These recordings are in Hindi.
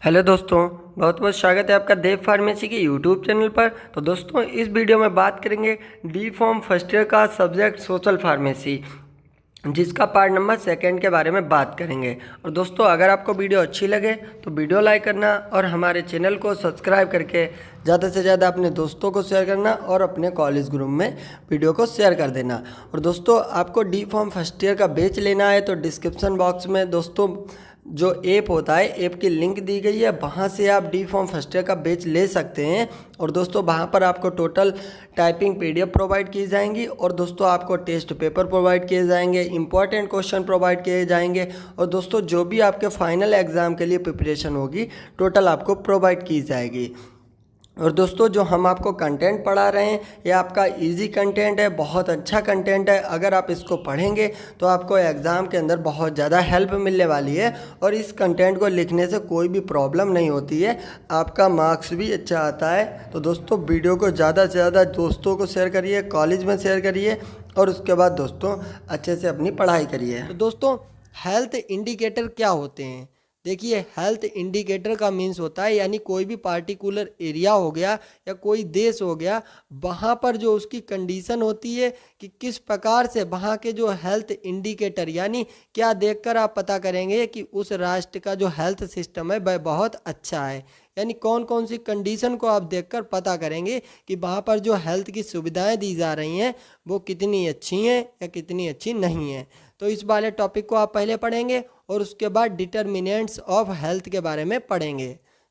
हेलो दोस्तों, बहुत बहुत स्वागत है आपका देव फार्मेसी के यूट्यूब चैनल पर। तो दोस्तों, इस वीडियो में बात करेंगे डी फॉर्म फर्स्ट ईयर का सब्जेक्ट सोशल फार्मेसी, जिसका पार्ट नंबर सेकंड के बारे में बात करेंगे। और दोस्तों, अगर आपको वीडियो अच्छी लगे तो वीडियो लाइक करना और हमारे चैनल को सब्सक्राइब करके ज़्यादा से ज़्यादा अपने दोस्तों को शेयर करना और अपने कॉलेज ग्रुप में वीडियो को शेयर कर देना। और दोस्तों, आपको डी फॉर्म फर्स्ट ईयर का बैच लेना है तो डिस्क्रिप्शन बॉक्स में दोस्तों जो ऐप होता है, ऐप की लिंक दी गई है, वहाँ से आप डी फॉर्म फर्स्ट ईयर का बैच ले सकते हैं। और दोस्तों, वहाँ पर आपको टोटल टाइपिंग पीडीएफ प्रोवाइड की जाएंगी और दोस्तों आपको टेस्ट पेपर प्रोवाइड किए जाएंगे, इंपॉर्टेंट क्वेश्चन प्रोवाइड किए जाएंगे और दोस्तों जो भी आपके फाइनल एग्ज़ाम के लिए प्रिपरेशन होगी टोटल आपको प्रोवाइड की जाएगी। और दोस्तों, जो हम आपको कंटेंट पढ़ा रहे हैं ये आपका इजी कंटेंट है, बहुत अच्छा कंटेंट है। अगर आप इसको पढ़ेंगे तो आपको एग्ज़ाम के अंदर बहुत ज़्यादा हेल्प मिलने वाली है और इस कंटेंट को लिखने से कोई भी प्रॉब्लम नहीं होती है, आपका मार्क्स भी अच्छा आता है। तो दोस्तों, वीडियो को ज़्यादा से ज़्यादा दोस्तों को शेयर करिए, कॉलेज में शेयर करिए और उसके बाद दोस्तों अच्छे से अपनी पढ़ाई करिए। तो दोस्तों, हेल्थ इंडिकेटर क्या होते हैं? देखिए, हेल्थ इंडिकेटर का मीन्स होता है यानी कोई भी पार्टिकुलर एरिया हो गया या कोई देश हो गया, वहाँ पर जो उसकी कंडीशन होती है कि किस प्रकार से वहाँ के जो हेल्थ इंडिकेटर यानी क्या देखकर आप पता करेंगे कि उस राष्ट्र का जो हेल्थ सिस्टम है वह बहुत अच्छा है। यानी कौन कौन सी कंडीशन को आप देखकर पता करेंगे कि वहाँ पर जो हेल्थ की सुविधाएं दी जा रही हैं वो कितनी अच्छी हैं या कितनी अच्छी नहीं हैं। तो इस वाले टॉपिक को आप पहले पढ़ेंगे और उसके बाद डिटर्मिनेंट्स ऑफ हेल्थ के बारे में पढ़ेंगे।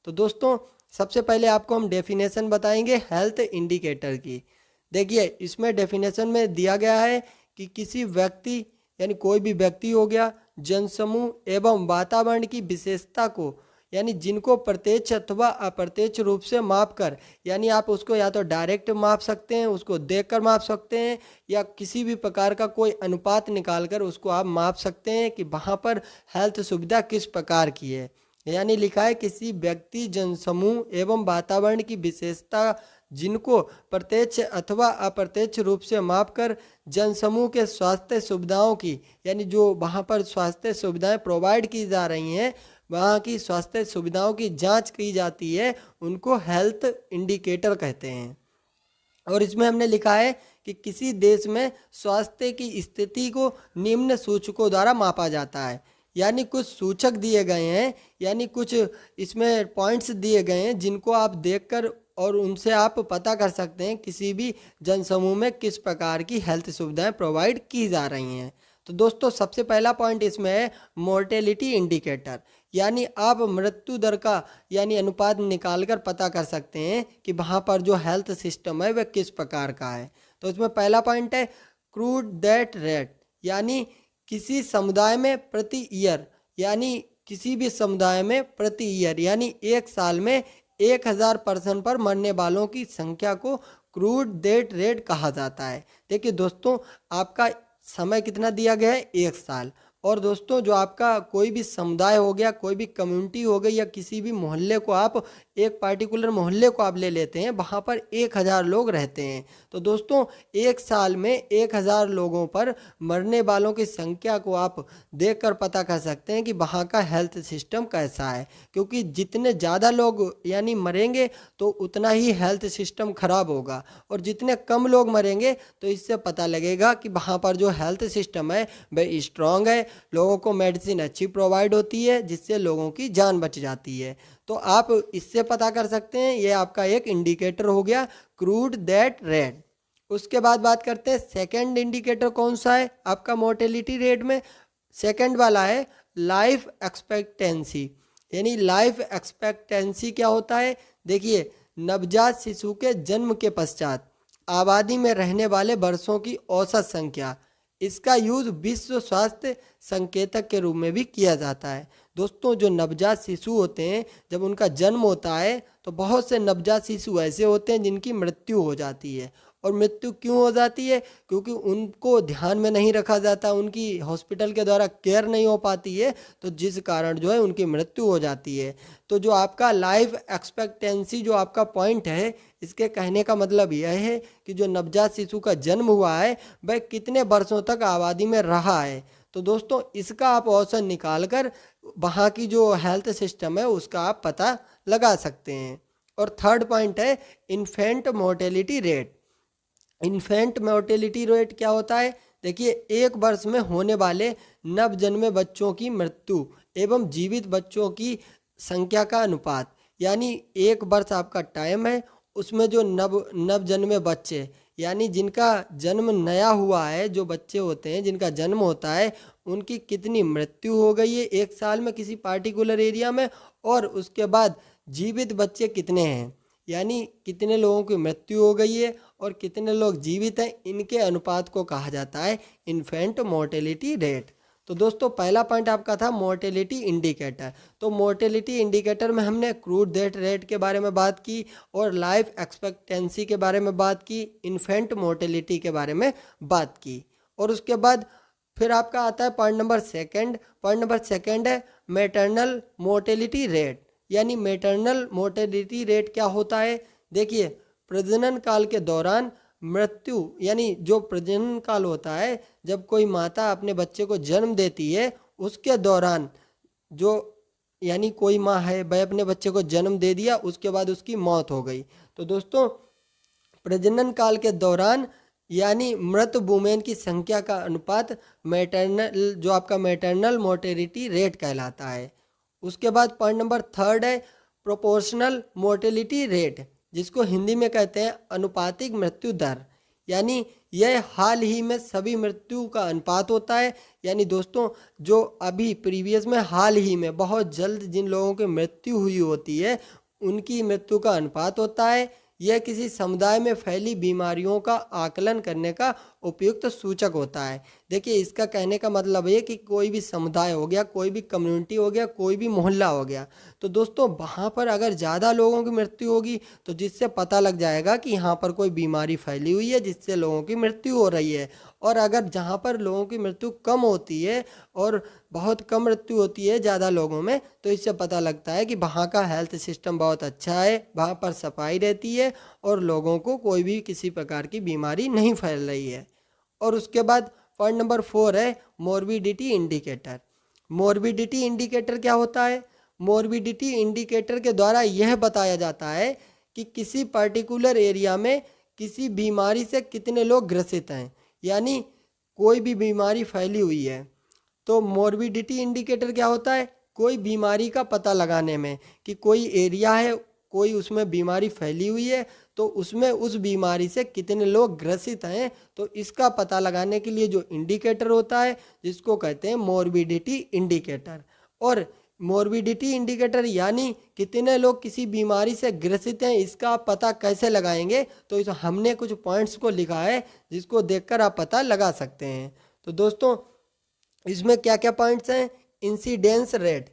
तो दोस्तों, सबसे पहले आपको हम डेफिनेशन बताएंगे हेल्थ इंडिकेटर की। देखिए, इसमें डेफिनेशन में दिया गया है कि किसी व्यक्ति यानी कोई भी व्यक्ति हो गया, जनसमूह एवं वातावरण की विशेषता को यानी जिनको प्रत्यक्ष अथवा अप्रत्यक्ष रूप से माप कर, यानी आप उसको या तो डायरेक्ट माप सकते हैं, उसको देखकर माप सकते हैं, या किसी भी प्रकार का कोई अनुपात निकाल कर उसको आप माप सकते हैं कि वहाँ पर हेल्थ सुविधा किस प्रकार की है। यानी लिखा है किसी व्यक्ति, जनसमूह एवं वातावरण की विशेषता जिनको प्रत्यक्ष अथवा अप्रत्यक्ष रूप से माप कर जनसमूह के स्वास्थ्य सुविधाओं की यानी जो वहाँ पर स्वास्थ्य सुविधाएं प्रोवाइड की जा रही हैं, वहाँ की स्वास्थ्य सुविधाओं की जांच की जाती है, उनको हेल्थ इंडिकेटर कहते हैं। और इसमें हमने लिखा है कि किसी देश में स्वास्थ्य की स्थिति को निम्न सूचकों द्वारा मापा जाता है। यानी कुछ सूचक दिए गए हैं, यानी कुछ इसमें पॉइंट्स दिए गए हैं जिनको आप देखकर और उनसे आप पता कर सकते हैं किसी भी जनसमूह में किस प्रकार की हेल्थ सुविधाएं प्रोवाइड की जा रही हैं। तो दोस्तों, सबसे पहला पॉइंट इसमें है मोर्टेलिटी इंडिकेटर, यानी आप मृत्यु दर का यानी अनुपात निकाल कर पता कर सकते हैं कि वहाँ पर जो हेल्थ सिस्टम है वह किस प्रकार का है। तो इसमें पहला पॉइंट है क्रूड डेथ रेट, यानी किसी समुदाय में प्रति ईयर, यानी किसी भी समुदाय में प्रति ईयर यानी एक साल में 1000 पर्सन पर मरने वालों की संख्या को क्रूड डेथ रेट कहा जाता है। देखिए दोस्तों, आपका समय कितना दिया गया है? 1 साल। और दोस्तों, जो आपका कोई भी समुदाय हो गया, कोई भी कम्युनिटी हो गई या किसी भी मोहल्ले को आप एक पार्टिकुलर मोहल्ले को आप ले लेते हैं, वहाँ पर 1000 लोग रहते हैं। तो दोस्तों, 1 साल में 1000 लोगों पर मरने वालों की संख्या को आप देखकर पता कर सकते हैं कि वहाँ का हेल्थ सिस्टम कैसा है, क्योंकि जितने ज़्यादा लोग यानी मरेंगे तो उतना ही हेल्थ सिस्टम खराब होगा, और जितने कम लोग मरेंगे तो इससे पता लगेगा कि वहाँ पर जो हेल्थ सिस्टम है वह स्ट्रांग है, लोगों को मेडिसिन अच्छी प्रोवाइड होती है जिससे लोगों की जान बच जाती है। तो आप इससे पता कर सकते हैं, ये आपका एक इंडिकेटर हो गया क्रूड डेथ रेट। उसके बाद बात करते हैं सेकंड इंडिकेटर कौन सा है आपका मोर्टेलिटी रेट में। सेकंड वाला है लाइफ एक्सपेक्टेंसी, यानी लाइफ एक्सपेक्टेंसी क्या होता है? देखिए, नवजात शिशु के जन्म के पश्चात आबादी में रहने वाले वर्षों की औसत संख्या, इसका यूज विश्व स्वास्थ्य संकेतक के रूप में भी किया जाता है। दोस्तों, जो नवजात शिशु होते हैं, जब उनका जन्म होता है तो बहुत से नवजात शिशु ऐसे होते हैं जिनकी मृत्यु हो जाती है। और मृत्यु क्यों हो जाती है? क्योंकि उनको ध्यान में नहीं रखा जाता, उनकी हॉस्पिटल के द्वारा केयर नहीं हो पाती है, तो जिस कारण जो है उनकी मृत्यु हो जाती है। तो जो आपका लाइफ एक्सपेक्टेंसी जो आपका पॉइंट है, इसके कहने का मतलब यह है कि जो नवजात शिशु का जन्म हुआ है वह कितने वर्षों तक आबादी में रहा है। तो दोस्तों, इसका आप औसत निकाल कर वहाँ की जो हेल्थ सिस्टम है उसका आप पता लगा सकते हैं। और थर्ड पॉइंट है infant mortality rate. Infant mortality rate क्या होता है? देखिए, एक वर्ष में होने वाले नवजन्मे बच्चों की मृत्यु एवं जीवित बच्चों की संख्या का अनुपात। यानी एक वर्ष आपका टाइम है, उसमें जो नवजन्मे बच्चे यानी जिनका जन्म नया हुआ है, जो बच्चे होते हैं जिनका जन्म होता है, उनकी कितनी मृत्यु हो गई है एक साल में किसी पार्टिकुलर एरिया में, और उसके बाद जीवित बच्चे कितने हैं, यानी कितने लोगों की मृत्यु हो गई है और कितने लोग जीवित हैं, इनके अनुपात को कहा जाता है इन्फेंट मोर्टेलिटी रेट। तो दोस्तों, पहला पॉइंट आपका था मोर्टेलिटी इंडिकेटर। तो मोर्टेलिटी इंडिकेटर में हमने क्रूड डेथ रेट के बारे में बात की और लाइफ एक्सपेक्टेंसी के बारे में बात की, इन्फेंट मोर्टेलिटी के बारे में बात की। और उसके बाद फिर आपका आता है point number second. Point number second है मैटरनल मोर्टेलिटी रेट। यानी मैटरनल मोर्टेलिटी रेट क्या होता है? देखिए, प्रजनन काल के दौरान मृत्यु, यानी जो प्रजनन काल होता है जब कोई माता अपने बच्चे को जन्म देती है, उसके दौरान जो यानी कोई माँ है वह अपने बच्चे को जन्म दे दिया, उसके बाद उसकी मौत हो गई। तो दोस्तों, प्रजनन काल के दौरान यानी मृत वुमेन की संख्या का अनुपात मैटरनल, जो आपका मैटरनल मोर्टेलिटी रेट कहलाता है। उसके बाद पॉइंट नंबर थर्ड है प्रोपोर्शनल मोर्टेलिटी रेट, जिसको हिंदी में कहते हैं अनुपातिक मृत्यु दर। यानी यह हाल ही में सभी मृत्यु का अनुपात होता है। यानी दोस्तों, जो अभी प्रीवियस में हाल ही में बहुत जल्द जिन लोगों की मृत्यु हुई होती है, उनकी मृत्यु का अनुपात होता है। यह किसी समुदाय में फैली बीमारियों का आकलन करने का उपयुक्त सूचक होता है। देखिए, इसका कहने का मतलब है कि कोई भी समुदाय हो गया, कोई भी कम्युनिटी हो गया, कोई भी मोहल्ला हो गया, तो दोस्तों वहाँ पर अगर ज़्यादा लोगों की मृत्यु होगी तो जिससे पता लग जाएगा कि यहाँ पर कोई बीमारी फैली हुई है जिससे लोगों की मृत्यु हो रही है। और अगर जहाँ पर लोगों की मृत्यु कम होती है और बहुत कम मृत्यु होती है ज़्यादा लोगों में, तो इससे पता लगता है कि वहाँ का हेल्थ सिस्टम बहुत अच्छा है, वहाँ पर सफाई रहती है और लोगों को कोई भी किसी प्रकार की बीमारी नहीं फैल रही है। और उसके बाद पॉइंट नंबर 4 है मोर्बिडिटी इंडिकेटर। मोर्बिडिटी इंडिकेटर क्या होता है? मोर्बिडिटी इंडिकेटर के द्वारा यह बताया जाता है कि किसी पर्टिकुलर एरिया में किसी बीमारी से कितने लोग ग्रसित हैं, यानी कोई भी बीमारी फैली हुई है। तो मोर्बिडिटी इंडिकेटर क्या होता है? कोई बीमारी का पता लगाने में कि कोई एरिया है, कोई उसमें बीमारी फैली हुई है, तो उसमें उस बीमारी से कितने लोग ग्रसित हैं, तो इसका पता लगाने के लिए जो इंडिकेटर होता है जिसको कहते हैं मोर्बिडिटी इंडिकेटर। और मोर्बिडिटी इंडिकेटर यानी कितने लोग किसी बीमारी से ग्रसित हैं, इसका आप पता कैसे लगाएंगे? तो इस हमने कुछ पॉइंट्स को लिखा है जिसको देखकर आप पता लगा सकते हैं। तो दोस्तों, इसमें क्या क्या पॉइंट्स हैं? Incidence rate.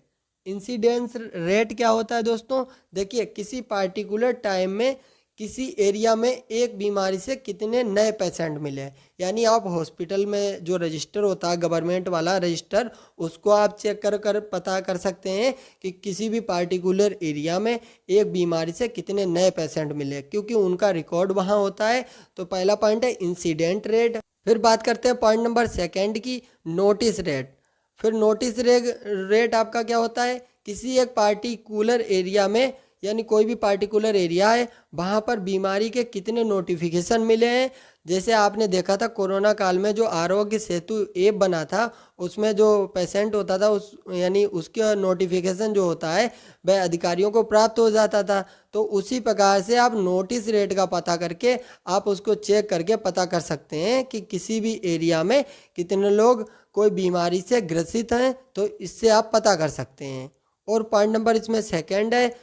इंसिडेंस रेट क्या होता है दोस्तों? देखिए, किसी पार्टिकुलर टाइम में किसी एरिया में एक बीमारी से कितने नए पेशेंट मिले, यानी आप हॉस्पिटल में जो रजिस्टर होता है गवर्नमेंट वाला रजिस्टर, उसको आप चेक कर कर पता कर सकते हैं कि किसी भी पार्टिकुलर एरिया में एक बीमारी से कितने नए पेशेंट मिले, क्योंकि उनका रिकॉर्ड वहाँ होता है। तो पहला पॉइंट है इंसिडेंट रेट। फिर बात करते हैं पॉइंट नंबर सेकंड की, नोटिस रेट। फिर नोटिस रेट आपका क्या होता है? किसी एक पार्टिकुलर एरिया में, यानी कोई भी पार्टिकुलर एरिया है, वहाँ पर बीमारी के कितने नोटिफिकेशन मिले हैं। जैसे आपने देखा था कोरोना काल में जो आरोग्य सेतु ऐप बना था, उसमें जो पेशेंट होता था उस यानी उसका नोटिफिकेशन जो होता है वह अधिकारियों को प्राप्त हो जाता था। तो उसी प्रकार से आप नोटिस रेट का पता करके आप उसको चेक करके पता कर सकते हैं कि किसी भी एरिया में कितने लोग कोई बीमारी से ग्रसित हैं, तो इससे आप पता कर सकते हैं। और पॉइंट नंबर इसमें सेकंड है,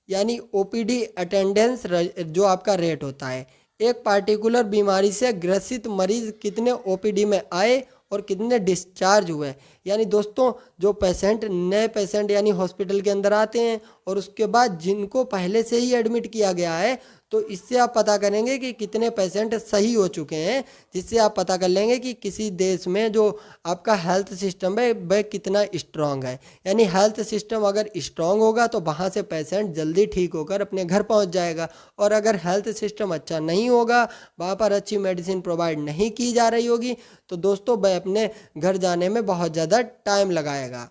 यानी ओपीडी अटेंडेंस जो आपका रेट होता है। एक पार्टिकुलर बीमारी से ग्रसित मरीज कितने ओपीडी में आए और कितने डिस्चार्ज हुए। यानी दोस्तों, जो पेशेंट नए पेशेंट यानी हॉस्पिटल के अंदर आते हैं और उसके बाद जिनको पहले से ही एडमिट किया गया है, तो इससे आप पता करेंगे कि कितने पेशेंट सही हो चुके हैं, जिससे आप पता कर लेंगे कि किसी देश में जो आपका हेल्थ सिस्टम है वह कितना स्ट्रांग है। यानी हेल्थ सिस्टम अगर स्ट्रांग होगा तो वहाँ से पेशेंट जल्दी ठीक होकर अपने घर पहुँच जाएगा, और अगर हेल्थ सिस्टम अच्छा नहीं होगा, वहाँ पर अच्छी मेडिसिन प्रोवाइड नहीं की जा रही होगी, तो दोस्तों वह अपने घर जाने में बहुत ज़्यादा टाइम लगाएगा।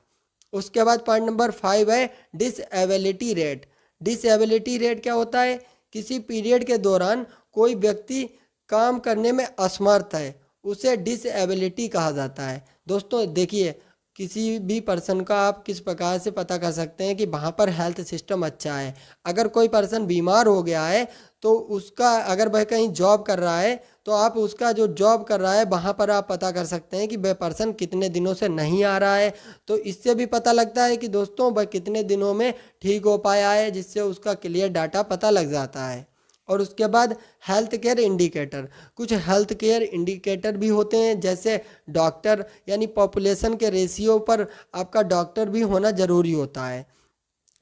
उसके बाद पॉइंट नंबर 5 है डिसेबिलिटी रेट। डिसेबिलिटी रेट क्या होता है? किसी पीरियड के दौरान कोई व्यक्ति काम करने में असमर्थ है, उसे डिसेबिलिटी कहा जाता है। दोस्तों देखिए, किसी भी पर्सन का आप किस प्रकार से पता कर सकते हैं कि वहाँ पर हेल्थ सिस्टम अच्छा है। अगर कोई पर्सन बीमार हो गया है तो उसका, अगर वह कहीं जॉब कर रहा है तो आप उसका जो जॉब कर रहा है वहाँ पर आप पता कर सकते हैं कि वह पर्सन कितने दिनों से नहीं आ रहा है। तो इससे भी पता लगता है कि दोस्तों वह कितने दिनों में ठीक हो पाया है, जिससे उसका क्लियर डाटा पता लग जाता है। और उसके बाद हेल्थ केयर इंडिकेटर। कुछ हेल्थ केयर इंडिकेटर भी होते हैं, जैसे डॉक्टर, यानी पॉपुलेशन के रेशियो पर आपका डॉक्टर भी होना ज़रूरी होता है।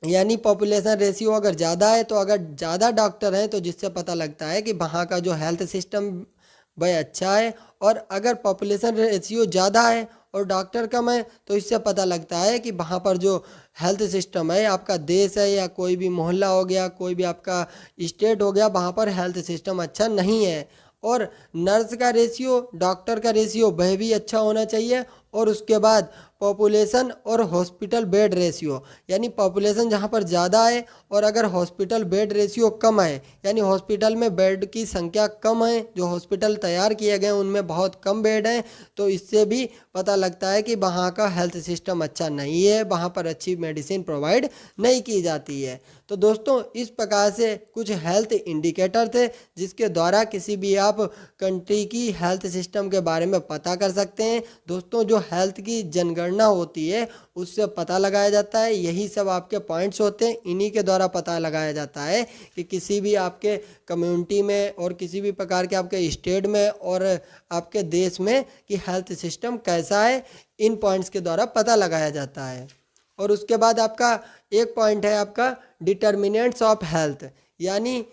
यानी पॉपुलेशन रेशियो अगर ज़्यादा है तो अगर ज़्यादा डॉक्टर हैं तो जिससे पता लगता है कि वहाँ का जो हेल्थ सिस्टम वह अच्छा है। और अगर पॉपुलेशन रेशियो ज़्यादा है और डॉक्टर कम है तो इससे पता लगता है कि वहाँ पर जो हेल्थ सिस्टम है, आपका देश है या कोई भी मोहल्ला हो गया, कोई भी आपका स्टेट हो गया, वहाँ पर हेल्थ सिस्टम अच्छा नहीं है। और नर्स का रेशियो, डॉक्टर का रेशियो वह भी अच्छा होना चाहिए। और उसके बाद पॉपुलेशन और हॉस्पिटल बेड रेशियो, यानी पॉपुलेशन जहाँ पर ज़्यादा है और अगर हॉस्पिटल बेड रेशियो कम है, यानी हॉस्पिटल में बेड की संख्या कम है, जो हॉस्पिटल तैयार किए गए हैं उनमें बहुत कम बेड हैं, तो इससे भी पता लगता है कि वहाँ का हेल्थ सिस्टम अच्छा नहीं है, वहाँ पर अच्छी मेडिसिन प्रोवाइड नहीं की जाती है। तो दोस्तों इस प्रकार से कुछ हेल्थ इंडिकेटर थे जिसके द्वारा किसी भी आप कंट्री की हेल्थ सिस्टम के बारे में पता कर सकते हैं। दोस्तों जो हेल्थ की जनगणना होती है उससे पता लगाया जाता है। यही सब आपके पॉइंट्स होते हैं, इन्हीं के द्वारा पता लगाया जाता है कि किसी भी आपके कम्युनिटी में और किसी भी प्रकार के आपके स्टेट में और आपके देश में कि हेल्थ सिस्टम कैसा है, इन पॉइंट्स के द्वारा पता लगाया जाता है। और उसके बाद आपका एक पॉइंट है आपका डिटर्मिनेंट्स ऑफ हेल्थ, यानी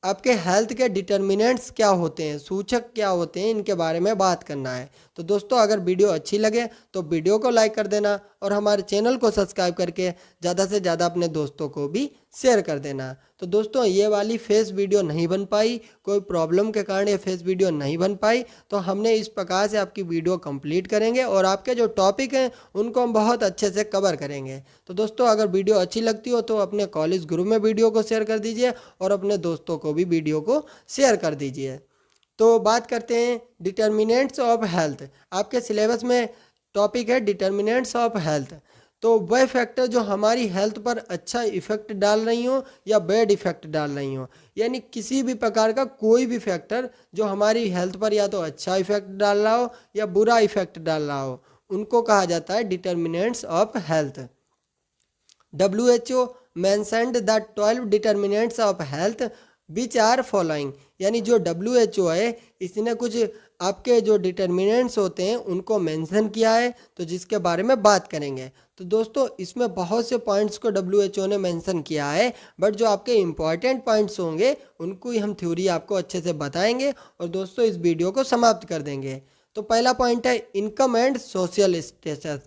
आपके हेल्थ के डिटर्मिनेंट्स क्या होते हैं, सूचक क्या होते हैं, इनके बारे में बात करना है। तो दोस्तों अगर वीडियो अच्छी लगे तो वीडियो को लाइक कर देना और हमारे चैनल को सब्सक्राइब करके ज़्यादा से ज़्यादा अपने दोस्तों को भी शेयर कर देना। तो दोस्तों ये वाली फेस वीडियो नहीं बन पाई, कोई प्रॉब्लम के कारण ये फेस वीडियो नहीं बन पाई, तो हमने इस प्रकार से आपकी वीडियो कंप्लीट करेंगे और आपके जो टॉपिक हैं उनको हम बहुत अच्छे से कवर करेंगे। तो दोस्तों अगर वीडियो अच्छी लगती हो तो अपने कॉलेज ग्रुप में वीडियो को शेयर कर दीजिए और अपने दोस्तों को भी वीडियो को शेयर कर दीजिए। तो बात करते हैं डिटर्मिनेंट्स ऑफ हेल्थ। आपके सिलेबस में टॉपिक है डिटर्मिनेंट्स ऑफ हेल्थ। तो वह फैक्टर जो हमारी हेल्थ पर अच्छा इफेक्ट डाल रही हो या बैड इफेक्ट डाल रही हो, यानी किसी भी प्रकार का कोई भी फैक्टर जो हमारी हेल्थ पर या तो अच्छा इफेक्ट डाल रहा हो या बुरा इफेक्ट डाल रहा हो, उनको कहा जाता है determinants of health. WHO mentioned the 12 determinants of health which are following, यानी जो WHO है इसने कुछ आपके जो डिटर्मिनेंट्स होते हैं उनको मेंशन किया है, तो जिसके बारे में बात करेंगे। तो दोस्तों इसमें बहुत से पॉइंट्स को WHO ने मेंशन किया है, बट जो आपके इम्पॉर्टेंट पॉइंट्स होंगे उनको ही हम थ्योरी आपको अच्छे से बताएंगे और दोस्तों इस वीडियो को समाप्त कर देंगे। तो पहला पॉइंट है इनकम एंड सोशल स्टेटस।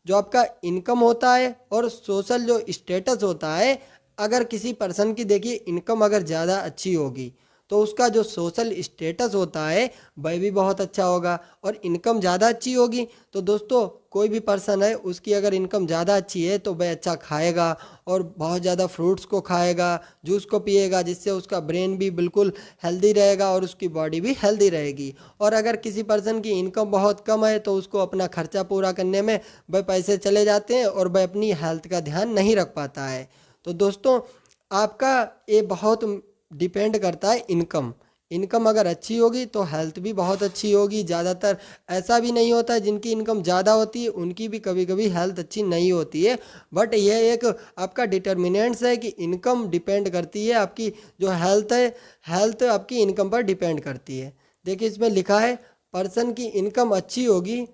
जो आपका इनकम होता है और सोशल जो स्टेटस होता है, अगर किसी पर्सन की देखिए इनकम अगर ज़्यादा अच्छी होगी तो उसका जो सोशल स्टेटस होता है वह भी बहुत अच्छा होगा। और इनकम ज़्यादा अच्छी होगी तो दोस्तों कोई भी पर्सन है उसकी अगर इनकम ज़्यादा अच्छी है तो वह अच्छा खाएगा और बहुत ज़्यादा फ्रूट्स को खाएगा, जूस को पिएगा, जिससे उसका ब्रेन भी बिल्कुल हेल्दी रहेगा और उसकी बॉडी भी हेल्दी रहेगी। और अगर किसी पर्सन की इनकम बहुत कम है तो उसको अपना खर्चा पूरा करने में वह पैसे चले जाते हैं और वह अपनी हेल्थ का ध्यान नहीं रख पाता है। तो दोस्तों आपका ये बहुत डिपेंड करता है इनकम। इनकम अगर अच्छी होगी तो हेल्थ भी बहुत अच्छी होगी। ज़्यादातर ऐसा भी नहीं होता है, जिनकी इनकम ज़्यादा होती है उनकी भी कभी कभी हेल्थ अच्छी नहीं होती है। बट यह एक आपका डिटर्मिनेंट्स है कि इनकम डिपेंड करती है, आपकी जो हेल्थ है हेल्थ आपकी इनकम पर डिपेंड करती है। देखिए इसमें लिखा है पर्सन की इनकम अच्छी होगी,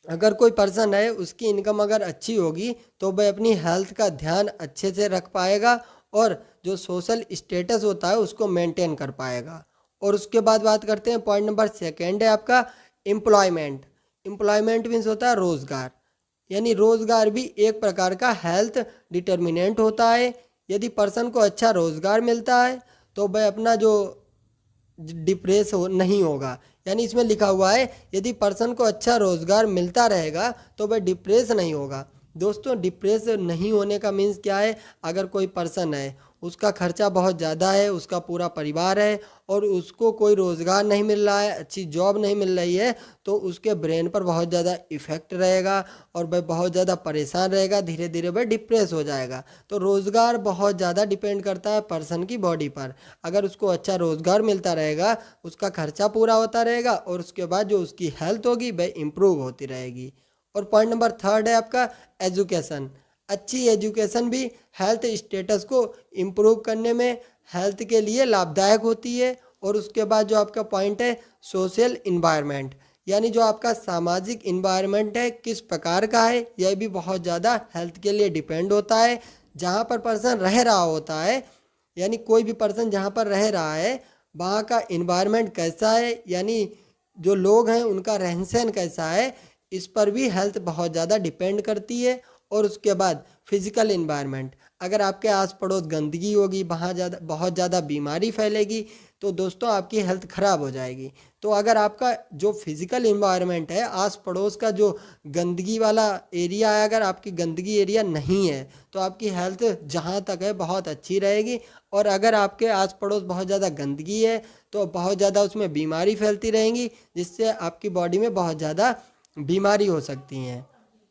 अगर कोई पर्सन है उसकी इनकम अगर अच्छी होगी तो वह अपनी हेल्थ का ध्यान अच्छे से रख पाएगा और जो सोशल स्टेटस होता है उसको मेंटेन कर पाएगा। और उसके बाद बात करते हैं पॉइंट नंबर सेकंड है आपका एम्प्लॉयमेंट। एम्प्लॉयमेंट मीन्स होता है रोज़गार, यानी रोज़गार भी एक प्रकार का हेल्थ डिटर्मिनेंट होता है। यदि पर्सन को अच्छा रोज़गार मिलता है तो वह अपना जो डिप्रेस नहीं होगा, यानी इसमें लिखा हुआ है यदि पर्सन को अच्छा रोज़गार मिलता रहेगा तो वह डिप्रेस नहीं होगा। दोस्तों डिप्रेस नहीं होने का मीन्स क्या है, अगर कोई पर्सन है उसका खर्चा बहुत ज़्यादा है, उसका पूरा परिवार है और उसको कोई रोज़गार नहीं मिल रहा है, अच्छी जॉब नहीं मिल रही है, तो उसके ब्रेन पर बहुत ज़्यादा इफ़ेक्ट रहेगा और वह बहुत ज़्यादा परेशान रहेगा, धीरे धीरे वह डिप्रेस हो जाएगा। तो रोज़गार बहुत ज़्यादा डिपेंड करता है पर्सन की बॉडी पर। अगर उसको अच्छा रोज़गार मिलता रहेगा, उसका खर्चा पूरा होता रहेगा और उसके बाद जो उसकी हेल्थ होगी वह इम्प्रूव होती रहेगी। और पॉइंट नंबर थर्ड है आपका एजुकेशन। अच्छी एजुकेशन भी हेल्थ स्टेटस को इम्प्रूव करने में हेल्थ के लिए लाभदायक होती है। और उसके बाद जो आपका पॉइंट है सोशल इन्वायरमेंट, यानी जो आपका सामाजिक इन्वायरमेंट है किस प्रकार का है, यह भी बहुत ज़्यादा हेल्थ के लिए डिपेंड होता है। जहाँ पर पर्सन रह रहा होता है, यानी कोई भी पर्सन जहाँ पर रह रहा है वहाँ का इन्वायरमेंट कैसा है, यानी जो लोग हैं उनका रहन सहन कैसा है, इस पर भी हेल्थ बहुत ज़्यादा डिपेंड करती है। और उसके बाद फिजिकल इन्वायरमेंट, अगर आपके आस पड़ोस गंदगी होगी, वहाँ बहुत ज़्यादा बीमारी फैलेगी, तो दोस्तों आपकी हेल्थ ख़राब हो जाएगी। तो अगर आपका जो फिजिकल इन्वायरमेंट है, आस पड़ोस का जो गंदगी वाला एरिया है, अगर आपकी गंदगी एरिया नहीं है तो आपकी हेल्थ जहाँ तक है बहुत अच्छी रहेगी। और अगर आपके आस पड़ोस बहुत ज़्यादा गंदगी है तो बहुत ज़्यादा उसमें बीमारी फैलती रहेंगी, जिससे आपकी बॉडी में बहुत ज़्यादा बीमारी हो सकती हैं।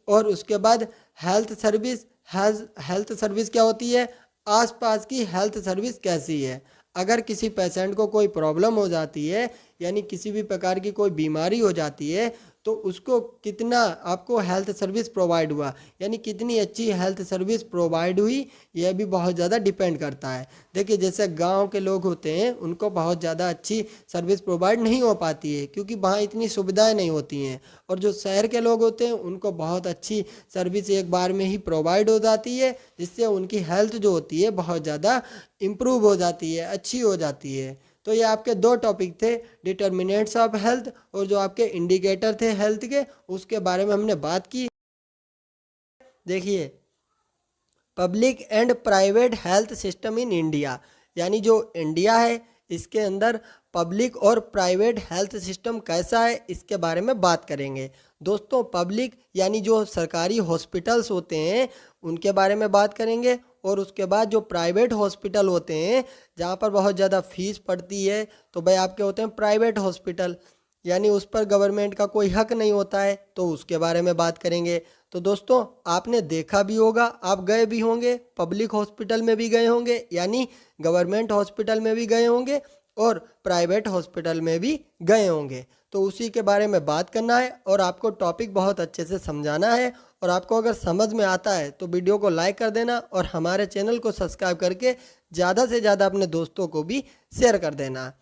और उसके बाद हेल्थ सर्विस, हेल्थ सर्विस क्या होती है, आसपास की हेल्थ सर्विस कैसी है। अगर किसी पेशेंट को कोई प्रॉब्लम हो जाती है, यानी किसी भी प्रकार की कोई बीमारी हो जाती है, तो उसको कितना आपको हेल्थ सर्विस प्रोवाइड हुआ, यानी कितनी अच्छी हेल्थ सर्विस प्रोवाइड हुई, यह भी बहुत ज़्यादा डिपेंड करता है। देखिए जैसे गांव के लोग होते हैं उनको बहुत ज़्यादा अच्छी सर्विस प्रोवाइड नहीं हो पाती है क्योंकि वहाँ इतनी सुविधाएं नहीं होती हैं। और जो शहर के लोग होते हैं उनको बहुत अच्छी सर्विस एक बार में ही प्रोवाइड हो जाती है, जिससे उनकी हेल्थ जो होती है बहुत ज़्यादा इम्प्रूव हो जाती है, अच्छी हो जाती है। तो ये आपके दो टॉपिक थे, डिटर्मिनेंट्स ऑफ हेल्थ और जो आपके इंडिकेटर थे हेल्थ के, उसके बारे में हमने बात की। देखिए public and private health system in India, यानी जो इंडिया है इसके अंदर पब्लिक और प्राइवेट हेल्थ सिस्टम कैसा है इसके बारे में बात करेंगे। दोस्तों पब्लिक यानी जो सरकारी हॉस्पिटल्स होते हैं उनके बारे में बात करेंगे। और उसके बाद जो प्राइवेट हॉस्पिटल होते हैं जहाँ पर बहुत ज़्यादा फीस पड़ती है, तो भाई आपके होते हैं प्राइवेट हॉस्पिटल, यानी उस पर गवर्नमेंट का कोई हक नहीं होता है, तो उसके बारे में बात करेंगे। तो दोस्तों आपने देखा भी होगा, आप गए भी होंगे, पब्लिक हॉस्पिटल में भी गए होंगे, यानी गवर्नमेंट हॉस्पिटल में भी गए होंगे और प्राइवेट हॉस्पिटल में भी गए होंगे। तो उसी के बारे में बात करना है और आपको टॉपिक बहुत अच्छे से समझाना है। और आपको अगर समझ में आता है तो वीडियो को लाइक कर देना और हमारे चैनल को सब्सक्राइब करके ज़्यादा से ज़्यादा अपने दोस्तों को भी शेयर कर देना।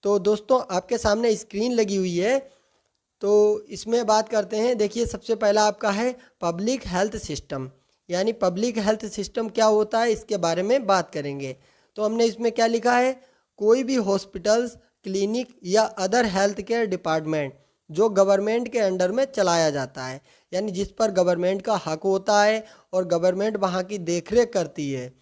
तो दोस्तों आपके सामने स्क्रीन लगी हुई है, तो इसमें बात करते हैं। देखिए सबसे पहला आपका है पब्लिक हेल्थ सिस्टम, यानी पब्लिक हेल्थ सिस्टम क्या होता है इसके बारे में बात करेंगे। तो हमने इसमें क्या लिखा है, कोई भी हॉस्पिटल्स, क्लिनिक या अदर हेल्थ केयर डिपार्टमेंट जो गवर्नमेंट के अंडर में चलाया जाता है, यानी जिस पर गवर्नमेंट का हक होता है और गवर्नमेंट वहाँ की देखरेख करती है,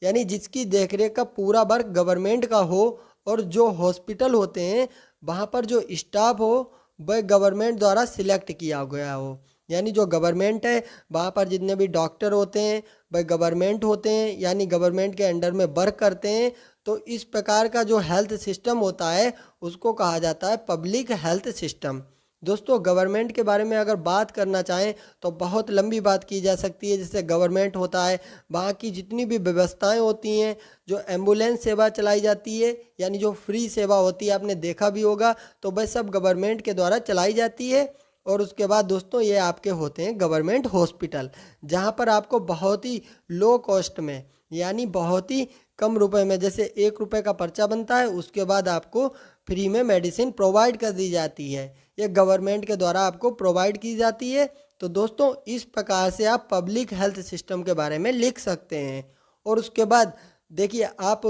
यानी जिसकी देखरेख का पूरा वर्क गवर्नमेंट का हो। और जो हॉस्पिटल होते हैं वहाँ पर जो स्टाफ हो वह गवर्नमेंट द्वारा सिलेक्ट किया गया हो, यानी जो गवर्नमेंट है वहाँ पर जितने भी डॉक्टर होते हैं वह गवर्नमेंट होते हैं, यानी गवर्नमेंट के अंडर में वर्क करते हैं। तो इस प्रकार का जो हेल्थ सिस्टम होता है उसको कहा जाता है पब्लिक हेल्थ सिस्टम। दोस्तों गवर्नमेंट के बारे में अगर बात करना चाहें तो बहुत लंबी बात की जा सकती है। जैसे गवर्नमेंट होता है, वहाँ की जितनी भी व्यवस्थाएं होती हैं, जो एम्बुलेंस सेवा चलाई जाती है, यानी जो फ्री सेवा होती है, आपने देखा भी होगा, तो वह सब गवर्नमेंट के द्वारा चलाई जाती है। और उसके बाद दोस्तों ये आपके होते हैं गवर्नमेंट हॉस्पिटल, जहाँ पर आपको बहुत ही लो कॉस्ट में, यानी बहुत ही कम रुपए में, जैसे 1 रुपये का पर्चा बनता है उसके बाद आपको फ्री में मेडिसिन प्रोवाइड कर दी जाती है। ये गवर्नमेंट के द्वारा आपको प्रोवाइड की जाती है। तो दोस्तों इस प्रकार से आप पब्लिक हेल्थ सिस्टम के बारे में लिख सकते हैं। और उसके बाद देखिए आप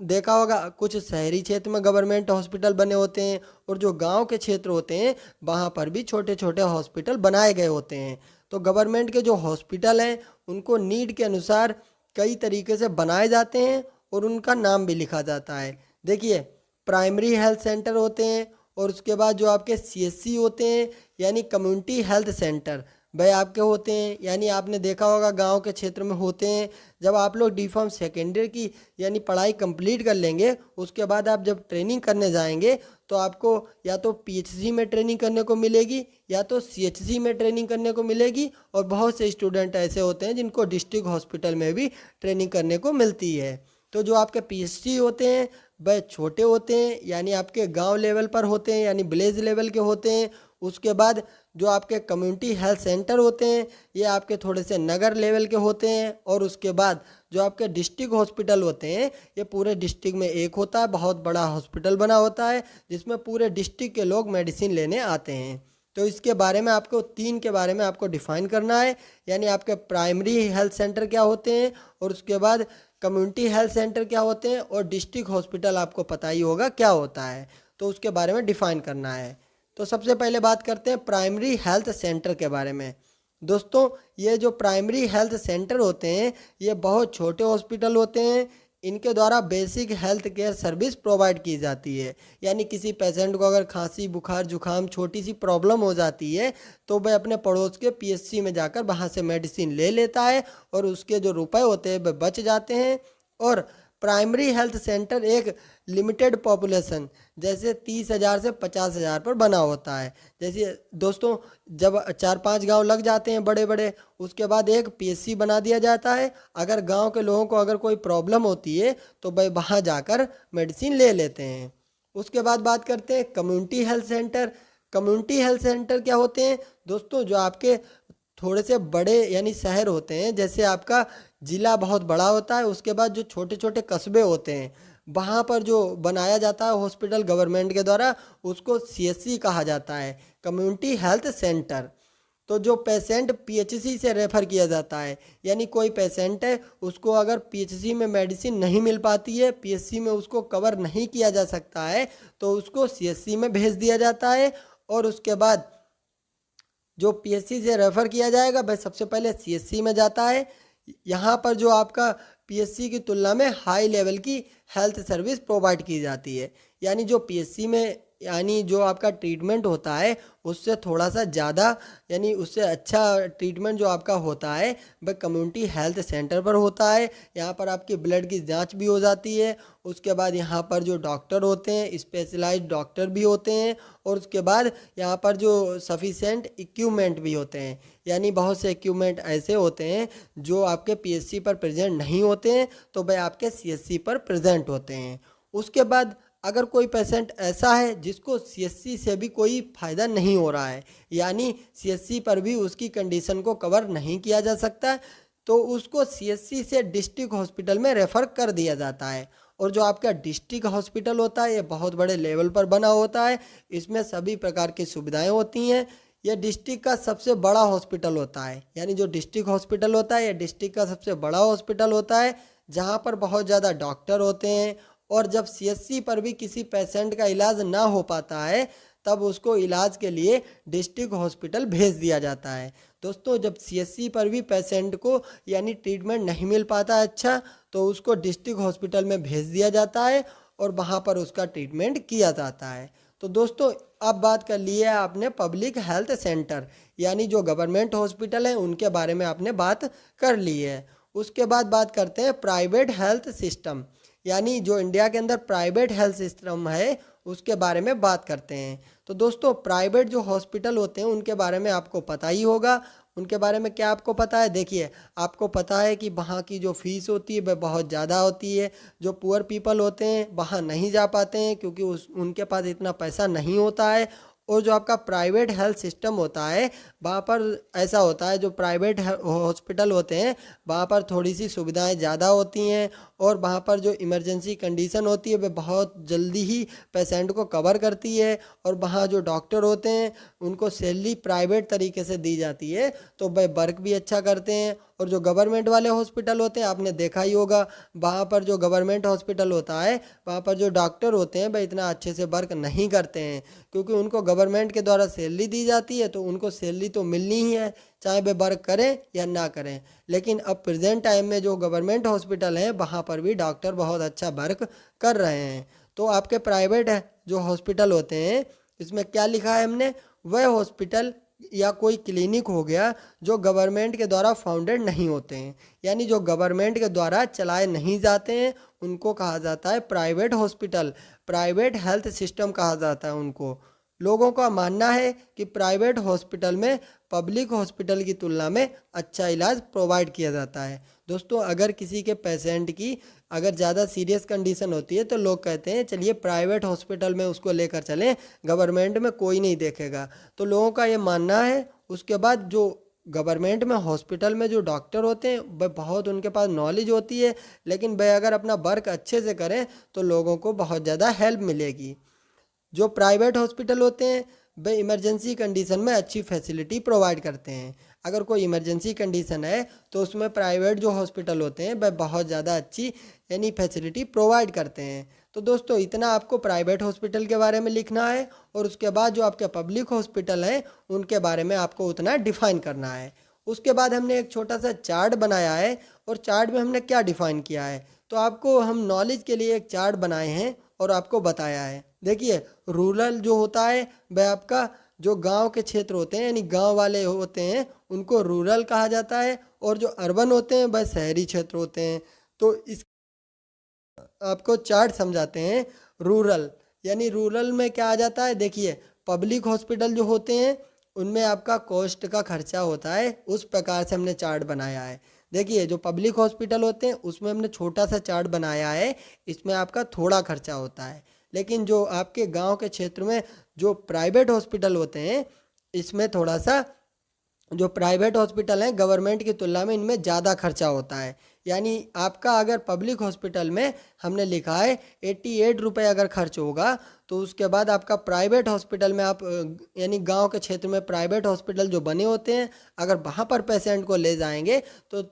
देखा होगा कुछ शहरी क्षेत्र में गवर्नमेंट हॉस्पिटल बने होते हैं और जो गांव के क्षेत्र होते हैं वहाँ पर भी छोटे छोटे हॉस्पिटल बनाए गए होते हैं। तो गवर्नमेंट के जो हॉस्पिटल हैं उनको नीड के अनुसार कई तरीके से बनाए जाते हैं और उनका नाम भी लिखा जाता है। देखिए प्राइमरी हेल्थ सेंटर होते हैं और उसके बाद जो आपके CHC होते हैं, यानी कम्युनिटी हेल्थ सेंटर, वह आपके होते हैं, यानी आपने देखा होगा गांव के क्षेत्र में होते हैं। जब आप लोग डी फार्म सेकेंडरी की यानी पढ़ाई कंप्लीट कर लेंगे, उसके बाद आप जब ट्रेनिंग करने जाएंगे तो आपको या तो पीएचसी में ट्रेनिंग करने को मिलेगी या तो सीएचसी में ट्रेनिंग करने को मिलेगी। और बहुत से स्टूडेंट ऐसे होते हैं जिनको डिस्ट्रिक्ट हॉस्पिटल में भी ट्रेनिंग करने को मिलती है। तो जो आपके पीएचसी होते हैं वह छोटे होते हैं, यानी आपके गांव लेवल पर होते हैं, यानी विलेज लेवल के होते हैं। उसके बाद जो आपके कम्युनिटी हेल्थ सेंटर होते हैं ये आपके थोड़े से नगर लेवल के होते हैं। और उसके बाद जो आपके डिस्ट्रिक्ट हॉस्पिटल होते हैं ये पूरे डिस्ट्रिक्ट में एक होता है, बहुत बड़ा हॉस्पिटल बना होता है जिसमें पूरे डिस्ट्रिक्ट के लोग मेडिसिन लेने आते हैं। तो इसके बारे में आपको तीन के बारे में आपको डिफाइन करना है, यानी आपके प्राइमरी हेल्थ सेंटर क्या होते हैं, और उसके बाद कम्युनिटी हेल्थ सेंटर क्या होते हैं, और डिस्ट्रिक्ट हॉस्पिटल आपको पता ही होगा क्या होता है। तो उसके बारे में डिफाइन करना है। तो सबसे पहले बात करते हैं प्राइमरी हेल्थ सेंटर के बारे में। दोस्तों ये जो प्राइमरी हेल्थ सेंटर होते हैं ये बहुत छोटे हॉस्पिटल होते हैं। इनके द्वारा basic health care service provide की जाती है, यानी किसी पेशेंट को अगर खांसी बुखार जुखाम छोटी सी प्रॉब्लम हो जाती है तो वह अपने पड़ोस के पीएचसी में जाकर वहाँ से मेडिसिन ले लेता है और उसके जो रुपए होते हैं वह बच जाते हैं। और प्राइमरी हेल्थ सेंटर एक लिमिटेड पॉपुलेशन जैसे 30,000 से 50,000 पर बना होता है। जैसे दोस्तों जब 4-5 गांव लग जाते हैं बड़े बड़े, उसके बाद एक पीएचसी बना दिया जाता है। अगर गांव के लोगों को अगर कोई प्रॉब्लम होती है तो भाई वहाँ जाकर मेडिसिन ले लेते हैं। उसके बाद बात करते हैं community health centre. Community health centre क्या होते हैं दोस्तों, जो आपके थोड़े से बड़े यानी शहर होते हैं, जैसे आपका ज़िला बहुत बड़ा होता है, उसके बाद जो छोटे छोटे कस्बे होते हैं वहाँ पर जो बनाया जाता है हॉस्पिटल गवर्नमेंट के द्वारा उसको सीएचसी कहा जाता है, कम्युनिटी हेल्थ सेंटर। तो जो पेशेंट पीएचसी से रेफ़र किया जाता है, यानी कोई पेशेंट है उसको अगर पीएचसी में मेडिसिन नहीं मिल पाती है, पीएचसी में उसको कवर नहीं किया जा सकता है, तो उसको सीएचसी में भेज दिया जाता है। और उसके बाद जो पीएचसी से रेफ़र किया जाएगा वह सबसे पहले सीएचसी में जाता है। यहाँ पर जो आपका पीएचसी की तुलना में हाई लेवल की हेल्थ सर्विस प्रोवाइड की जाती है, यानी जो पीएचसी में यानी जो आपका ट्रीटमेंट होता है उससे थोड़ा सा ज़्यादा यानी उससे अच्छा ट्रीटमेंट जो आपका होता है वह कम्युनिटी हेल्थ सेंटर पर होता है। यहाँ पर आपकी ब्लड की जांच भी हो जाती है। उसके बाद यहाँ पर जो डॉक्टर होते हैं स्पेशलाइज्ड डॉक्टर भी होते हैं। और उसके बाद यहाँ पर जो सफिशेंट इक्विपमेंट भी होते हैं, यानी बहुत से इक्विपमेंट ऐसे होते हैं जो आपके पीएचसी पर प्रेजेंट नहीं होते हैं तो वह आपके सीएचसी पर प्रेजेंट होते हैं। उसके बाद अगर कोई पेशेंट ऐसा है जिसको सीएचसी से भी कोई फ़ायदा नहीं हो रहा है, यानी सीएचसी पर भी उसकी कंडीशन को कवर नहीं किया जा सकता, तो उसको सीएचसी से डिस्ट्रिक्ट हॉस्पिटल में रेफ़र कर दिया जाता है। और जो आपका डिस्ट्रिक्ट हॉस्पिटल होता है ये बहुत बड़े लेवल पर बना होता है, इसमें सभी प्रकार की सुविधाएं होती हैं। यह डिस्ट्रिक्ट का सबसे बड़ा हॉस्पिटल होता है, यानी जो डिस्ट्रिक्ट हॉस्पिटल होता है यह डिस्ट्रिक्ट का सबसे बड़ा हॉस्पिटल होता है जहाँ पर बहुत ज़्यादा डॉक्टर होते हैं। और जब सीएचसी पर भी किसी पेशेंट का इलाज ना हो पाता है तब उसको इलाज के लिए डिस्ट्रिक्ट हॉस्पिटल भेज दिया जाता है। दोस्तों जब सीएचसी पर भी पेशेंट को यानी ट्रीटमेंट नहीं मिल पाता अच्छा तो उसको डिस्ट्रिक्ट हॉस्पिटल में भेज दिया जाता है और वहाँ पर उसका ट्रीटमेंट किया जाता है। तो दोस्तों अब बात कर ली है आपने पब्लिक हेल्थ सेंटर, यानी जो गवर्नमेंट हॉस्पिटल हैं उनके बारे में आपने बात कर ली है। उसके बाद बात करते हैं प्राइवेट हेल्थ सिस्टम, यानी जो इंडिया के अंदर प्राइवेट हेल्थ सिस्टम है उसके बारे में बात करते हैं। तो दोस्तों प्राइवेट जो हॉस्पिटल होते हैं उनके बारे में आपको पता ही होगा। उनके बारे में क्या आपको पता है, देखिए आपको पता है कि वहाँ की जो फीस होती है वह बहुत ज़्यादा होती है। जो पुअर पीपल होते हैं वहाँ नहीं जा पाते हैं क्योंकि उनके पास इतना पैसा नहीं होता है। और जो आपका प्राइवेट हेल्थ सिस्टम होता है वहाँ पर ऐसा होता है, जो प्राइवेट हॉस्पिटल होते हैं वहाँ पर थोड़ी सी सुविधाएं ज़्यादा होती हैं और वहाँ पर जो इमरजेंसी कंडीशन होती है वह बहुत जल्दी ही पेशेंट को कवर करती है। और वहाँ जो डॉक्टर होते हैं उनको सैलरी प्राइवेट तरीके से दी जाती है तो वह वर्क भी अच्छा करते हैं। और जो गवर्नमेंट वाले हॉस्पिटल होते हैं आपने देखा ही होगा, वहाँ पर जो गवर्नमेंट हॉस्पिटल होता है वहाँ पर जो डॉक्टर होते हैं वह इतना अच्छे से वर्क नहीं करते हैं क्योंकि उनको गवर्नमेंट के द्वारा सैलरी दी जाती है तो उनको सैलरी तो मिलनी ही है चाहे वे वर्क करें या ना करें। लेकिन अब प्रेजेंट टाइम में जो गवर्नमेंट हॉस्पिटल हैं वहाँ पर भी डॉक्टर बहुत अच्छा वर्क कर रहे हैं। तो आपके प्राइवेट जो हॉस्पिटल होते हैं इसमें क्या लिखा है हमने, वह हॉस्पिटल या कोई क्लिनिक हो गया जो गवर्नमेंट के द्वारा फाउंडेड नहीं होते हैं, यानी जो गवर्नमेंट के द्वारा चलाए नहीं जाते हैं, उनको कहा जाता है private hospital, private health system कहा जाता है उनको। लोगों का मानना है कि प्राइवेट हॉस्पिटल में पब्लिक हॉस्पिटल की तुलना में अच्छा इलाज प्रोवाइड किया जाता है। दोस्तों, अगर किसी के पेशेंट की अगर ज़्यादा सीरियस कंडीशन होती है तो लोग कहते हैं चलिए प्राइवेट हॉस्पिटल में उसको लेकर चलें, गवर्नमेंट में कोई नहीं देखेगा। तो लोगों का ये मानना है। उसके बाद जो गवर्नमेंट में हॉस्पिटल में जो डॉक्टर होते हैं वह बहुत उनके पास नॉलेज होती है, लेकिन वह अगर अपना वर्क अच्छे से करें तो लोगों को बहुत ज़्यादा हेल्प मिलेगी। जो प्राइवेट हॉस्पिटल होते हैं वे इमरजेंसी कंडीशन में अच्छी फैसिलिटी प्रोवाइड करते हैं। अगर कोई इमरजेंसी कंडीशन है तो उसमें प्राइवेट जो हॉस्पिटल होते हैं वह बहुत ज़्यादा अच्छी यानी फैसिलिटी प्रोवाइड करते हैं। तो दोस्तों, इतना आपको प्राइवेट हॉस्पिटल के बारे में लिखना है, और उसके बाद जो आपके पब्लिक हॉस्पिटल हैं उनके बारे में आपको उतना डिफाइन करना है। उसके बाद हमने एक छोटा सा चार्ट बनाया है, और चार्ट में हमने क्या डिफाइन किया है, तो आपको हम नॉलेज के लिए एक चार्ट बनाए हैं और आपको बताया है। देखिए, रूरल जो होता है वह आपका जो गांव के क्षेत्र होते हैं यानी गांव वाले होते हैं उनको रूरल कहा जाता है, और जो अर्बन होते हैं वह शहरी क्षेत्र होते हैं। तो इस आपको चार्ट समझाते हैं। रूरल यानी रूरल में क्या आ जाता है, देखिए पब्लिक हॉस्पिटल जो होते हैं उनमें आपका कॉस्ट का खर्चा होता है, उस प्रकार से हमने चार्ट बनाया है। देखिए, जो पब्लिक हॉस्पिटल होते हैं उसमें हमने छोटा सा चार्ट बनाया है, इसमें आपका थोड़ा खर्चा होता है। लेकिन जो आपके गांव के क्षेत्र में जो प्राइवेट हॉस्पिटल होते हैं इसमें थोड़ा सा जो प्राइवेट हॉस्पिटल हैं गवर्नमेंट की तुलना में इनमें ज़्यादा खर्चा होता है। यानी आपका अगर पब्लिक हॉस्पिटल में हमने लिखा है 88 रुपये अगर खर्च होगा, तो उसके बाद आपका प्राइवेट हॉस्पिटल में आप यानी गांव के क्षेत्र में प्राइवेट हॉस्पिटल जो बने होते हैं अगर वहाँ पर पेशेंट को ले जाएंगे तो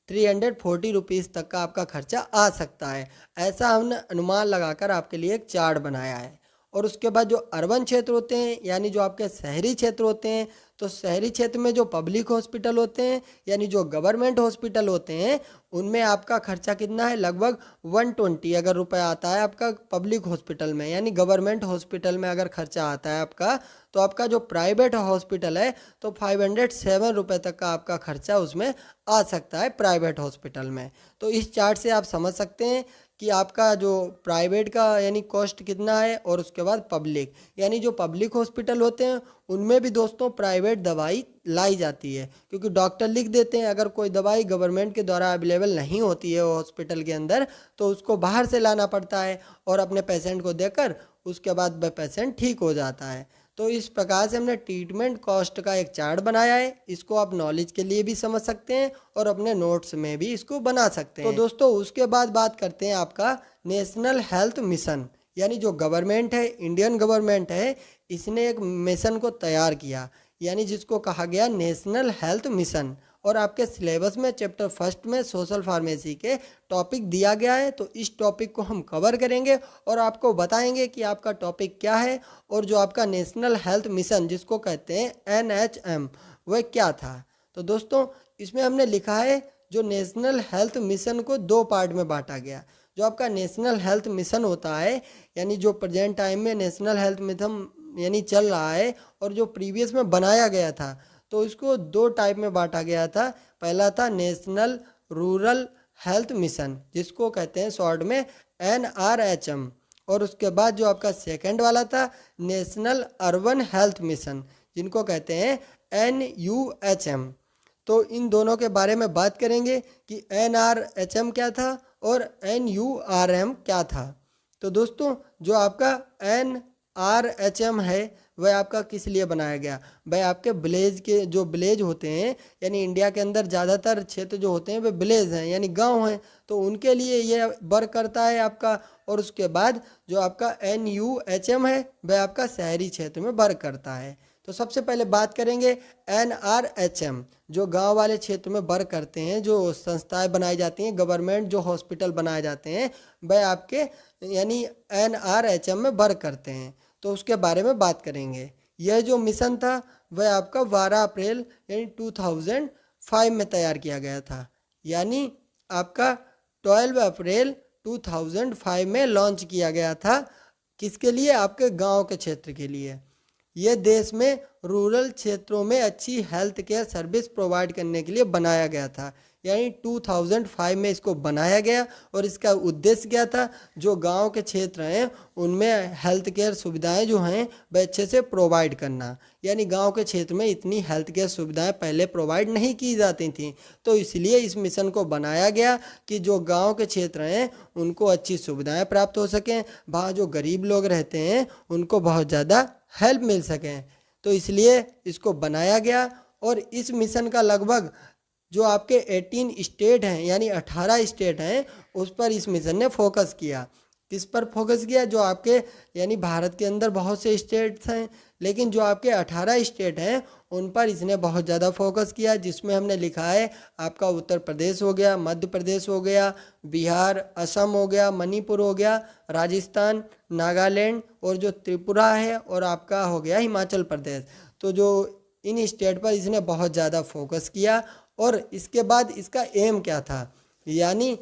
340 रुपीज़ तक का आपका खर्चा आ सकता है। ऐसा हमने अनुमान लगाकर आपके लिए एक चार्ट बनाया है। और उसके बाद जो अर्बन क्षेत्र होते हैं यानी जो आपके शहरी क्षेत्र होते हैं, तो शहरी क्षेत्र में जो पब्लिक हॉस्पिटल होते हैं यानी जो गवर्नमेंट हॉस्पिटल होते हैं उनमें आपका खर्चा कितना है, लगभग 120 अगर रुपये आता है आपका पब्लिक हॉस्पिटल में, यानी गवर्नमेंट हॉस्पिटल में अगर खर्चा आता है आपका, तो आपका जो प्राइवेट हॉस्पिटल है तो 507 रुपये तक का आपका खर्चा उसमें आ सकता है प्राइवेट हॉस्पिटल में। तो इस चार्ट से आप समझ सकते हैं कि आपका जो प्राइवेट का यानी कॉस्ट कितना है, और उसके बाद पब्लिक यानी जो पब्लिक हॉस्पिटल होते हैं उनमें भी दोस्तों प्राइवेट दवाई लाई जाती है, क्योंकि डॉक्टर लिख देते हैं अगर कोई दवाई गवर्नमेंट के द्वारा अवेलेबल नहीं होती है हॉस्पिटल के अंदर तो उसको बाहर से लाना पड़ता है और अपने पेशेंट को देकर उसके बाद वह पेशेंट ठीक हो जाता है। तो इस प्रकार से हमने ट्रीटमेंट कॉस्ट का एक चार्ट बनाया है, इसको आप नॉलेज के लिए भी समझ सकते हैं और अपने नोट्स में भी इसको बना सकते हैं। तो दोस्तों, उसके बाद बात करते हैं आपका नेशनल हेल्थ मिशन, यानी जो गवर्नमेंट है, इंडियन गवर्नमेंट है, इसने एक मिशन को तैयार किया यानी जिसको कहा गया नेशनल हेल्थ मिशन। और आपके सिलेबस में चैप्टर फर्स्ट में सोशल फार्मेसी के टॉपिक दिया गया है, तो इस टॉपिक को हम कवर करेंगे और आपको बताएंगे कि आपका टॉपिक क्या है और जो आपका नेशनल हेल्थ मिशन जिसको कहते हैं NHM वह क्या था। तो दोस्तों, इसमें हमने लिखा है जो नेशनल हेल्थ मिशन को दो पार्ट में बांटा गया। जो आपका नेशनल हेल्थ मिशन होता है यानी जो प्रेजेंट टाइम में नेशनल हेल्थ मिशन यानी चल रहा है और जो प्रीवियस में बनाया गया था, तो इसको दो टाइप में बांटा गया था। पहला था नेशनल रूरल हेल्थ मिशन जिसको कहते हैं शॉर्ट में NRHM, और उसके बाद जो आपका सेकंड वाला था नेशनल अर्बन हेल्थ मिशन जिनको कहते हैं NUHM। तो इन दोनों के बारे में बात करेंगे कि NRHM क्या था और NURM क्या था। तो दोस्तों, जो आपका NRHM है वह आपका किस लिए बनाया गया, वह आपके विलेज के जो विलेज होते हैं यानी इंडिया के अंदर ज़्यादातर क्षेत्र जो होते हैं वे विलेज हैं यानी गांव हैं, तो उनके लिए ये वर्क करता है आपका। और उसके बाद जो आपका NUHM है वह आपका शहरी क्षेत्र में वर्क करता है। तो सबसे पहले बात करेंगे NRHM जो गांव वाले क्षेत्र में वर्क करते हैं, जो संस्थाएं बनाई जाती हैं, गवर्नमेंट जो हॉस्पिटल बनाए जाते हैं वह आपके यानी NRHM में वर्क करते हैं। तो उसके बारे में बात करेंगे। यह जो मिशन था वह आपका 12 अप्रैल यानी 2005 में तैयार किया गया था, यानी आपका 12 अप्रैल 2005 में लॉन्च किया गया था। किसके लिए, आपके गांव के क्षेत्र के लिए। ये देश में रूरल क्षेत्रों में अच्छी हेल्थ केयर सर्विस प्रोवाइड करने के लिए बनाया गया था। यानी 2005 में इसको बनाया गया और इसका उद्देश्य क्या था, जो गांव के क्षेत्र हैं उनमें हेल्थ केयर सुविधाएं जो हैं वह अच्छे से प्रोवाइड करना। यानी गांव के क्षेत्र में इतनी हेल्थ केयर सुविधाएं पहले प्रोवाइड नहीं की जाती थी, तो इसलिए इस मिशन को बनाया गया कि जो गांव के क्षेत्र हैं उनको अच्छी सुविधाएं प्राप्त हो सकें, वहाँ जो गरीब लोग रहते हैं उनको बहुत ज़्यादा हेल्प मिल सकें। तो इसलिए इसको बनाया गया और इस मिशन का लगभग जो आपके 18 स्टेट हैं यानी 18 स्टेट हैं उस पर इस मिशन ने फोकस किया। किस पर फोकस किया, जो आपके यानी भारत के अंदर बहुत से स्टेट्स हैं, लेकिन जो आपके 18 स्टेट हैं उन पर इसने बहुत ज़्यादा फोकस किया, जिसमें हमने लिखा है आपका उत्तर प्रदेश हो गया, मध्य प्रदेश हो गया, बिहार, असम हो गया, मणिपुर हो गया, राजस्थान, नागालैंड और जो त्रिपुरा है और आपका हो गया हिमाचल प्रदेश। तो जो इन स्टेट पर इसने बहुत ज़्यादा फोकस किया। और इसके बाद इसका एम क्या था, यानी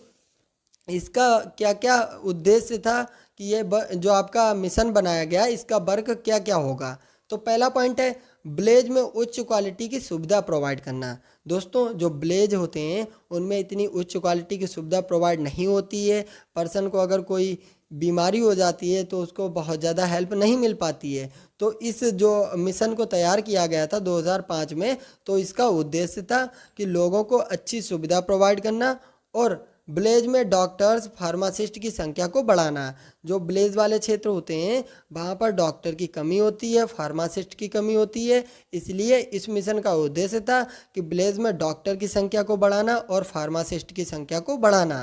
इसका क्या क्या उद्देश्य था कि ये जो आपका मिशन बनाया गया इसका वर्क क्या क्या होगा। तो पहला पॉइंट है विलेज में उच्च क्वालिटी की सुविधा प्रोवाइड करना। दोस्तों जो विलेज होते हैं उनमें इतनी उच्च क्वालिटी की सुविधा प्रोवाइड नहीं होती है। पर्सन को अगर कोई बीमारी हो जाती है तो उसको बहुत ज़्यादा हेल्प नहीं मिल पाती है। तो इस जो मिशन को तैयार किया गया था 2005 में, तो इसका उद्देश्य था कि लोगों को अच्छी सुविधा प्रोवाइड करना और विलेज में डॉक्टर्स फार्मासिस्ट की संख्या को बढ़ाना। जो विलेज वाले क्षेत्र होते हैं वहाँ पर डॉक्टर की कमी होती है, फार्मासिस्ट की कमी होती है, इसलिए इस मिशन का उद्देश्य था कि विलेज में डॉक्टर की संख्या को बढ़ाना और फार्मासिस्ट की संख्या को बढ़ाना।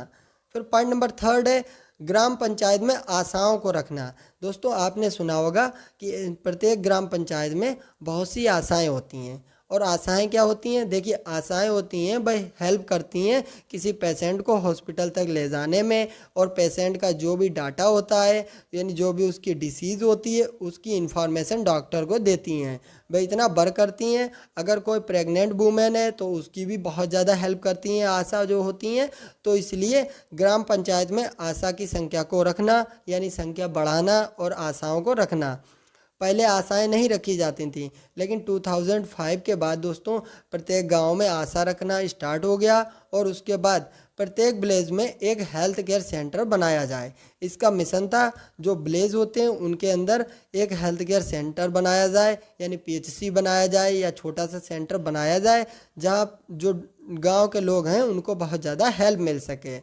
फिर पॉइंट नंबर 3 है ग्राम पंचायत में आशाओं को रखना। दोस्तों आपने सुना होगा कि प्रत्येक ग्राम पंचायत में बहुत सी आशाएं होती हैं। और आशाएं क्या होती हैं, देखिए आशाएं होती हैं भाई हेल्प करती हैं किसी पेशेंट को हॉस्पिटल तक ले जाने में, और पेशेंट का जो भी डाटा होता है यानी जो भी उसकी डिसीज़ होती है उसकी इंफॉर्मेशन डॉक्टर को देती हैं। भाई इतना बर करती हैं। अगर कोई प्रेग्नेंट वूमेन है तो उसकी भी बहुत ज़्यादा हेल्प करती हैं आशा जो होती हैं। तो इसलिए ग्राम पंचायत में आशा की संख्या को रखना यानी संख्या बढ़ाना और आशाओं को रखना। पहले आशाएं नहीं रखी जाती थी, लेकिन 2005 के बाद दोस्तों प्रत्येक गांव में आशा रखना स्टार्ट हो गया और उसके बाद प्रत्येक विलेज में एक हेल्थ केयर सेंटर बनाया जाए। इसका मिशन था जो विलेज होते हैं उनके अंदर एक हेल्थ केयर सेंटर बनाया जाए, यानी PHC बनाया जाए या छोटा सा सेंटर बनाया जाए जहां जो गांव के लोग हैं उनको बहुत ज़्यादा हेल्प मिल सके।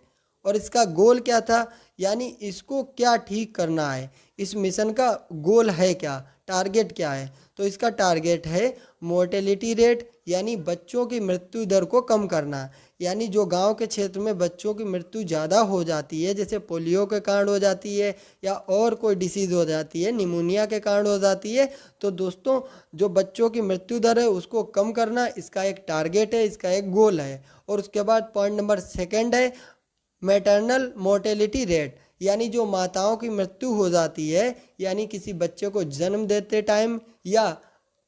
और इसका गोल क्या था, यानी इसको क्या ठीक करना है, इस मिशन का गोल है क्या, टारगेट क्या है। तो इसका टारगेट है मोर्टेलिटी रेट यानी बच्चों की मृत्यु दर को कम करना। यानी जो गांव के क्षेत्र में बच्चों की मृत्यु ज़्यादा हो जाती है, जैसे पोलियो के कारण हो जाती है या और कोई डिसीज़ हो जाती है, निमोनिया के कारण हो जाती है, तो दोस्तों जो बच्चों की मृत्यु दर है उसको कम करना इसका एक टारगेट है, इसका एक गोल है। और उसके बाद पॉइंट नंबर 2 है मैटरनल मोर्टेलिटी रेट, यानी जो माताओं की मृत्यु हो जाती है यानी किसी बच्चे को जन्म देते टाइम या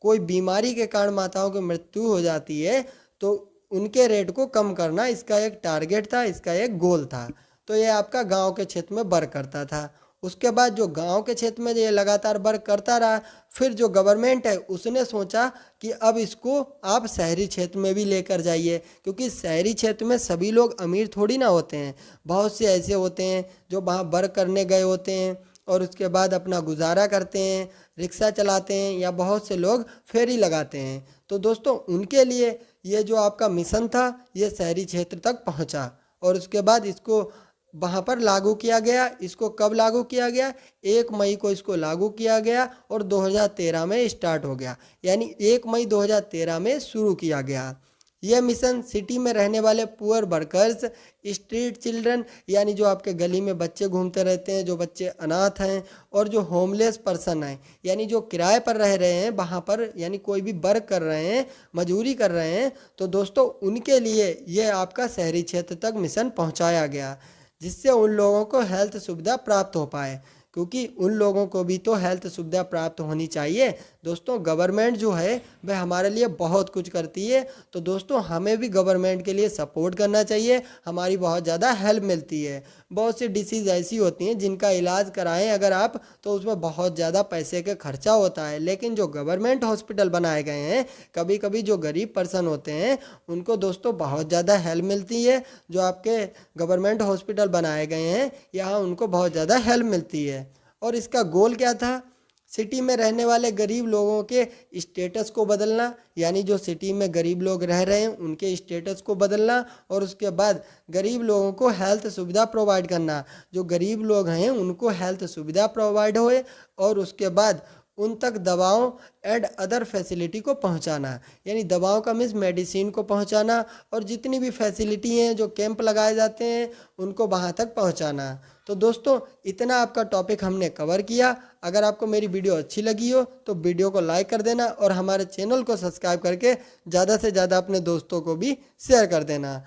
कोई बीमारी के कारण माताओं की मृत्यु हो जाती है तो उनके रेट को कम करना इसका एक टारगेट था, इसका एक गोल था। तो ये आपका गांव के क्षेत्र में वर्क करता था। उसके बाद जो गांव के क्षेत्र में ये लगातार वर्क करता रहा, फिर जो गवर्नमेंट है उसने सोचा कि अब इसको आप शहरी क्षेत्र में भी लेकर जाइए, क्योंकि शहरी क्षेत्र में सभी लोग अमीर थोड़ी ना होते हैं। बहुत से ऐसे होते हैं जो वहाँ वर्क करने गए होते हैं और उसके बाद अपना गुजारा करते हैं, रिक्शा चलाते हैं या बहुत से लोग फेरी लगाते हैं। तो दोस्तों उनके लिए ये जो आपका मिशन था ये शहरी क्षेत्र तक पहुँचा और उसके बाद इसको वहाँ पर लागू किया गया। इसको कब लागू किया गया, 1 मई को इसको लागू किया गया और 2013 में स्टार्ट हो गया, यानी 1 मई 2013 में शुरू किया गया। यह मिशन सिटी में रहने वाले पुअर वर्कर्स, स्ट्रीट चिल्ड्रन यानी जो आपके गली में बच्चे घूमते रहते हैं, जो बच्चे अनाथ हैं, और जो होमलेस पर्सन हैं यानी जो किराए पर रह रहे हैं वहाँ पर, यानी कोई भी वर्क कर रहे हैं, मजदूरी कर रहे हैं, तो दोस्तों उनके लिए यह आपका शहरी क्षेत्र तक मिशन पहुँचाया गया, जिससे उन लोगों को हेल्थ सुविधा प्राप्त हो पाए। क्योंकि उन लोगों को भी तो हेल्थ सुविधा प्राप्त होनी चाहिए। दोस्तों गवर्नमेंट जो है वह हमारे लिए बहुत कुछ करती है, तो दोस्तों हमें भी गवर्नमेंट के लिए सपोर्ट करना चाहिए, हमारी बहुत ज़्यादा हेल्प मिलती है। बहुत सी डिसीज़ ऐसी होती हैं जिनका इलाज कराएं अगर आप, तो उसमें बहुत ज़्यादा पैसे का खर्चा होता है, लेकिन जो गवर्नमेंट हॉस्पिटल बनाए गए हैं, कभी कभी जो गरीब पर्सन होते हैं उनको दोस्तों बहुत ज़्यादा हेल्प मिलती है। जो आपके गवर्नमेंट हॉस्पिटल बनाए गए हैं यहाँ उनको बहुत ज़्यादा हेल्प मिलती है। और इसका गोल क्या था? सिटी में रहने वाले गरीब लोगों के स्टेटस को बदलना, यानी जो सिटी में गरीब लोग रह रहे हैं उनके स्टेटस को बदलना, और उसके बाद गरीब लोगों को हेल्थ सुविधा प्रोवाइड करना। जो गरीब लोग हैं उनको हेल्थ सुविधा प्रोवाइड होए, और उसके बाद उन तक दवाओं एंड अदर फैसिलिटी को पहुंचाना, यानी दवाओं का मीन्स मेडिसिन को पहुंचाना, और जितनी भी फैसिलिटी हैं जो कैंप लगाए जाते हैं उनको वहां तक पहुंचाना। तो दोस्तों इतना आपका टॉपिक हमने कवर किया। अगर आपको मेरी वीडियो अच्छी लगी हो तो वीडियो को लाइक कर देना, और हमारे चैनल को सब्सक्राइब करके ज़्यादा से ज़्यादा अपने दोस्तों को भी शेयर कर देना।